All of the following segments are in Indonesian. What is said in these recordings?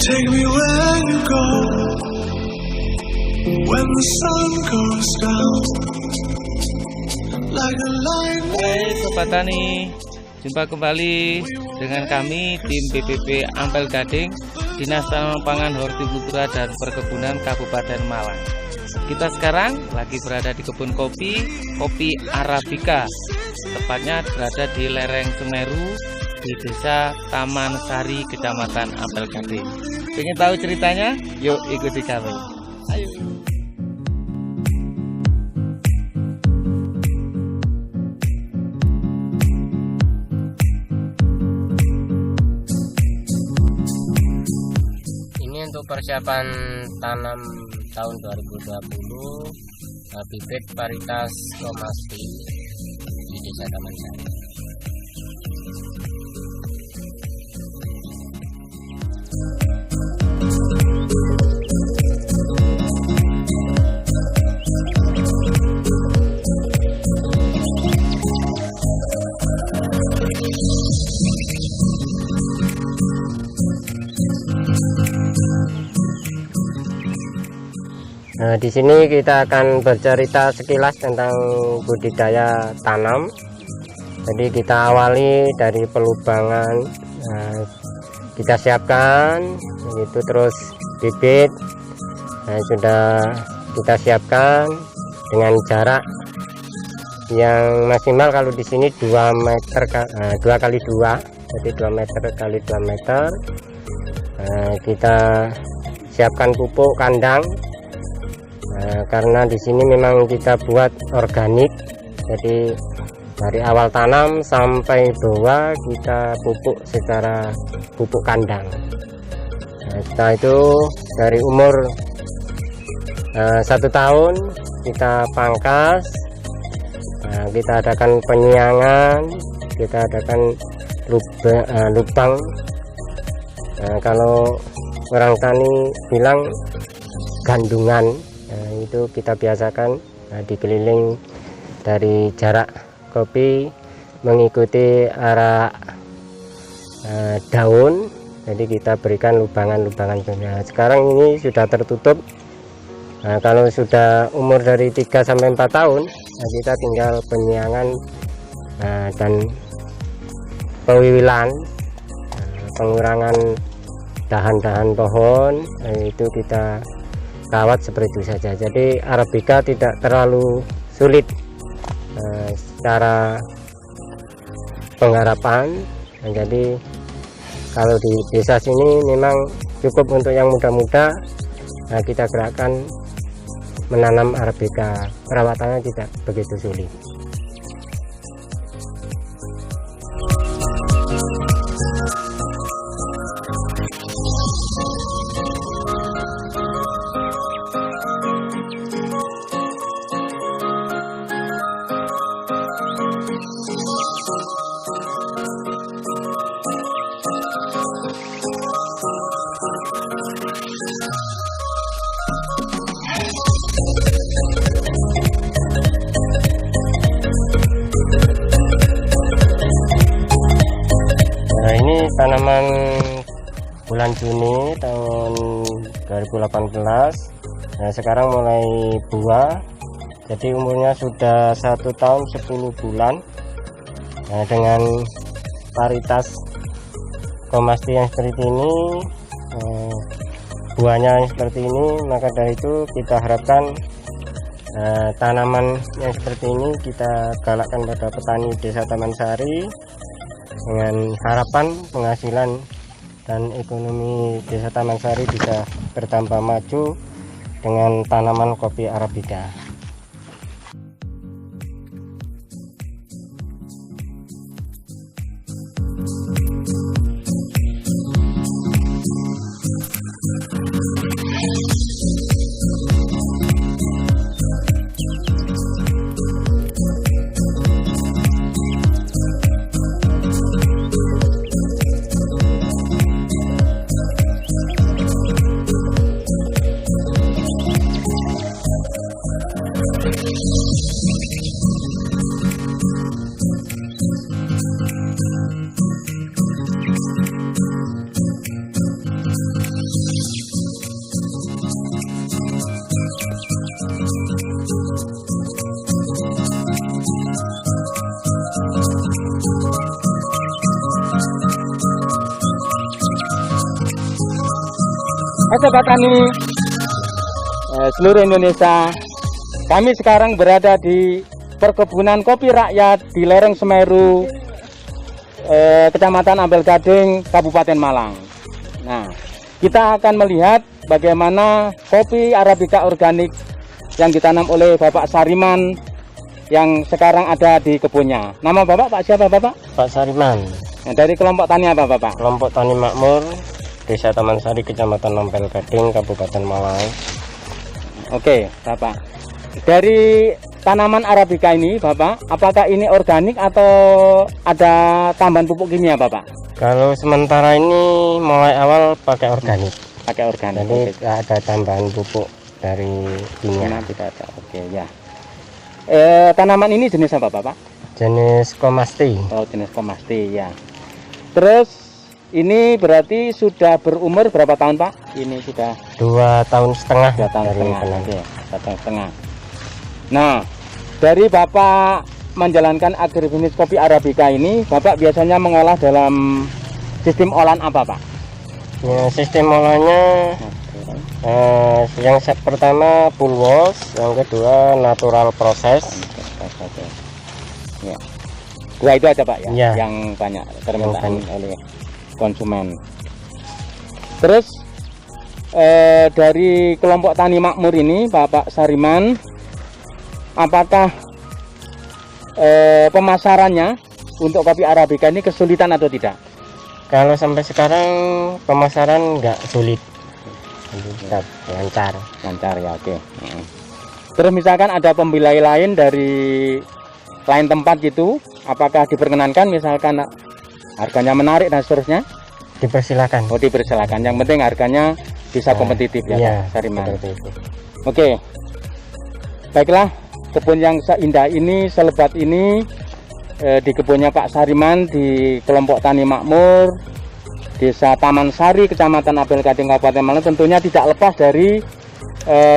Take me where you go when the sun goes down like a lightning. Hai Sobat Tani, jumpa kembali dengan kami tim BPP Ampel Gading, Dinas Tanaman Pangan, Hortikultura dan Perkebunan Kabupaten Malang. Kita sekarang lagi berada di kebun kopi Arabica. Tepatnya berada di lereng Semeru di Desa Taman Sari, Kecamatan Ampel Gading. Ingin tahu ceritanya? Yuk ikuti kami. Ayo. Ini untuk persiapan tanam tahun 2020, bibit varietas Komasti di Desa Taman Sari. Nah, di sini kita akan bercerita sekilas tentang budidaya tanam. Jadi kita awali dari pelubangan, kita siapkan, itu terus bibit, sudah kita siapkan dengan jarak yang maksimal kalau di sini 2 meter, 2 kali 2, jadi 2 meter kali 2 meter. Kita siapkan pupuk kandang. Karena di sini memang kita buat organik, jadi dari awal tanam sampai bawah kita pupuk secara pupuk kandang. Setelah itu dari umur 1 tahun kita pangkas, kita adakan penyiangan, kita adakan lubang. Kalau orang tani bilang gandungan. Itu kita biasakan dikeliling dari jarak kopi mengikuti arah daun, jadi kita berikan lubangan-lubangan. Sekarang ini sudah tertutup. Kalau sudah umur dari 3 sampai 4 tahun, kita tinggal penyiangan dan pewiwilan, pengurangan dahan-dahan pohon, itu kita rawat seperti itu saja. Jadi Arabica tidak terlalu sulit secara penggarapan. Jadi kalau di desa sini memang cukup untuk yang muda-muda, kita gerakkan menanam Arabica. Perawatannya tidak begitu sulit. Tanaman bulan Juni tahun 2018. Sekarang mulai buah, jadi umurnya sudah 1 tahun 10 bulan. Dengan varietas Komasti yang seperti ini, buahnya yang seperti ini, maka dari itu kita harapkan tanaman yang seperti ini kita galakkan pada petani Desa Taman Sari, dengan harapan penghasilan dan ekonomi Desa Taman Sari bisa bertambah maju dengan tanaman kopi Arabica. Sobat Tani seluruh Indonesia, kami sekarang berada di perkebunan kopi rakyat di lereng Semeru, Kecamatan Ampel Gading, Kabupaten Malang. Nah, kita akan melihat bagaimana kopi Arabica organik yang ditanam oleh Bapak Sariman yang sekarang ada di kebunnya. Nama Bapak Pak siapa Bapak? Pak Sariman. Nah, dari kelompok tani apa Bapak? Kelompok Tani Makmur, Desa Taman Sari, Kecamatan Ampel Gading, Kabupaten Malang. Oke, Bapak. Dari tanaman Arabica ini, Bapak, apakah ini organik atau ada tambahan pupuk kimia, Bapak? Kalau sementara ini mulai awal pakai organik. Pakai organik. Jadi Oke. nggak ada tambahan pupuk dari kimia. Nah, tidak ada. Oke, ya. Tanaman ini jenis apa, Bapak? Jenis Komasti. Oh, jenis komasti, ya. Terus ini berarti sudah berumur berapa tahun, Pak? Ini sudah 2 tahun setengah 2 tahun dari setengah. penanam. Oke, 2 tahun setengah. Nah, dari Bapak menjalankan agribisnis kopi Arabica ini, Bapak biasanya mengolah dalam sistem olahan apa, Pak? Ya, sistem olahnya yang pertama full wash, yang kedua natural process. Oke. Ya. Dua itu aja, Pak, ya, Ya. yang banyak permintaan Yang banyak. oleh konsumen. Terus dari kelompok Tani Makmur ini, Bapak Sariman, apakah pemasarannya untuk kopi Arabica ini kesulitan atau tidak? Kalau sampai sekarang pemasaran nggak sulit, tetap lancar. Lancar ya, oke. Terus misalkan ada pembeli lain dari lain tempat gitu, apakah diperkenankan misalkan harganya menarik dan seterusnya? Dipersilakan. Oh, dipersilakan. Yang penting harganya bisa kompetitif ya, Iya, Pak Sariman. seperti itu. Oke. Baiklah, kebun yang seindah ini, selebat ini di kebunnya Pak Sariman di kelompok Tani Makmur Desa Taman Sari, Kecamatan Ampel Gading, Kabupaten Malang, tentunya tidak lepas dari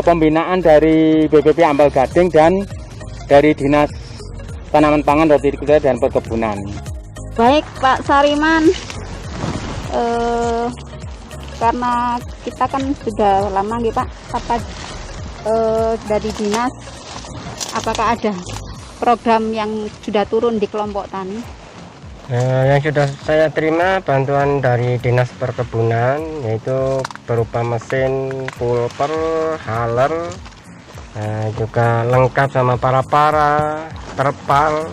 pembinaan dari BPP Ampel Gading dan dari Dinas Tanaman Pangan, Hortikultura dan Perkebunan. Baik Pak Sariman, karena kita kan sudah lama nih Pak, dari dinas, apakah ada program yang sudah turun di kelompok tani? Yang sudah saya terima bantuan dari Dinas Perkebunan, yaitu berupa mesin pulper, haler, juga lengkap sama para terpal,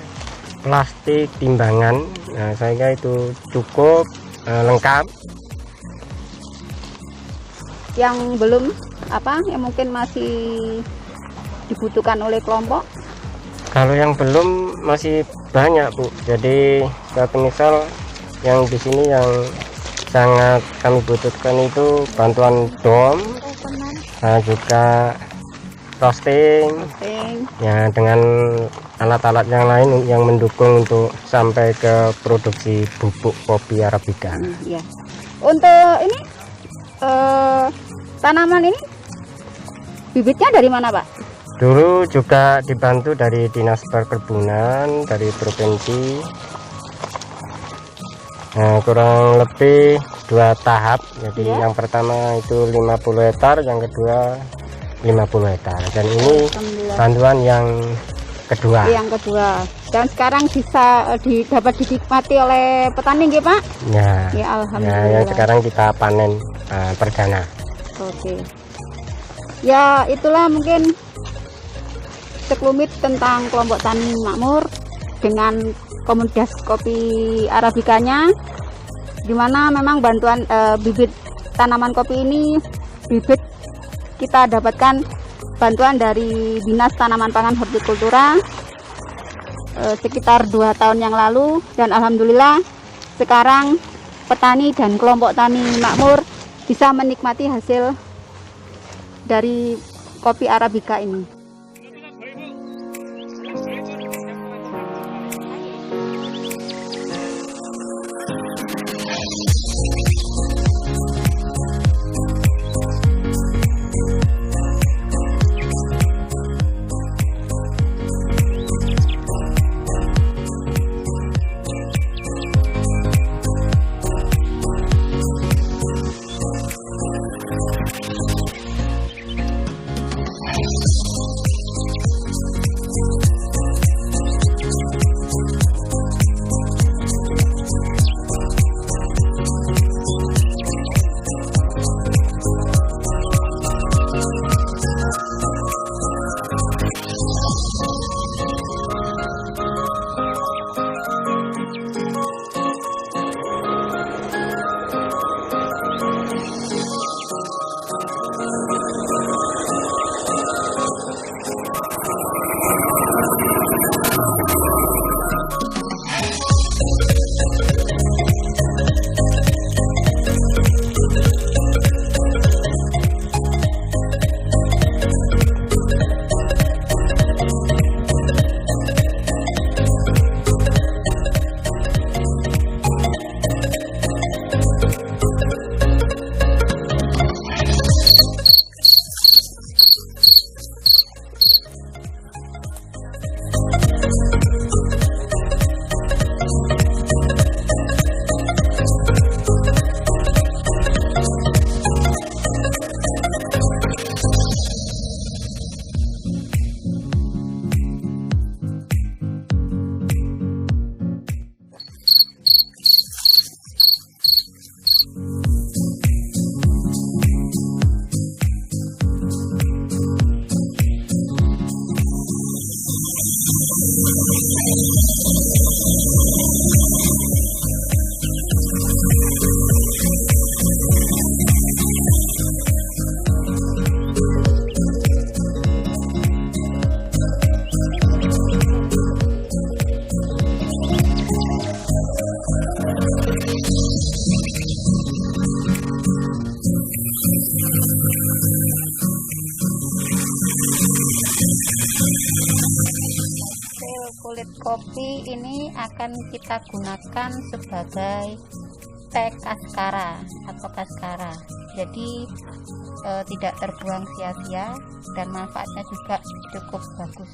plastik, timbangan. Nah, saya kira itu cukup lengkap. Yang belum yang mungkin masih dibutuhkan oleh kelompok? Kalau yang belum masih banyak, Bu. Jadi satu misal yang di sini yang sangat kami butuhkan itu bantuan dom, juga roasting, ya, dengan alat-alat yang lain yang mendukung untuk sampai ke produksi bubuk kopi Arabica. Ya. Untuk ini tanaman ini bibitnya dari mana, Pak? Dulu juga dibantu dari Dinas Perkebunan dari provinsi. Nah, kurang lebih 2 tahap. Jadi yang pertama itu 50 hektar, yang kedua 50 hektar. Dan ini bantuan yang kedua. Yang kedua. Dan sekarang bisa dapat dinikmati oleh petani nggih, Pak? Ya. Ya, alhamdulillah. Ya, yang sekarang kita panen perdana. Oke. Ya, itulah mungkin sekelumit tentang kelompok Tani Makmur dengan komunitas kopi Arabicanya, di mana memang bantuan bibit tanaman kopi ini kita dapatkan bantuan dari Dinas Tanaman Pangan Hortikultura sekitar 2 tahun yang lalu, dan alhamdulillah sekarang petani dan kelompok Tani Makmur bisa menikmati hasil dari kopi Arabica ini. Kulit kopi ini akan kita gunakan sebagai teh kaskara atau kaskara, jadi tidak terbuang sia-sia dan manfaatnya juga cukup bagus.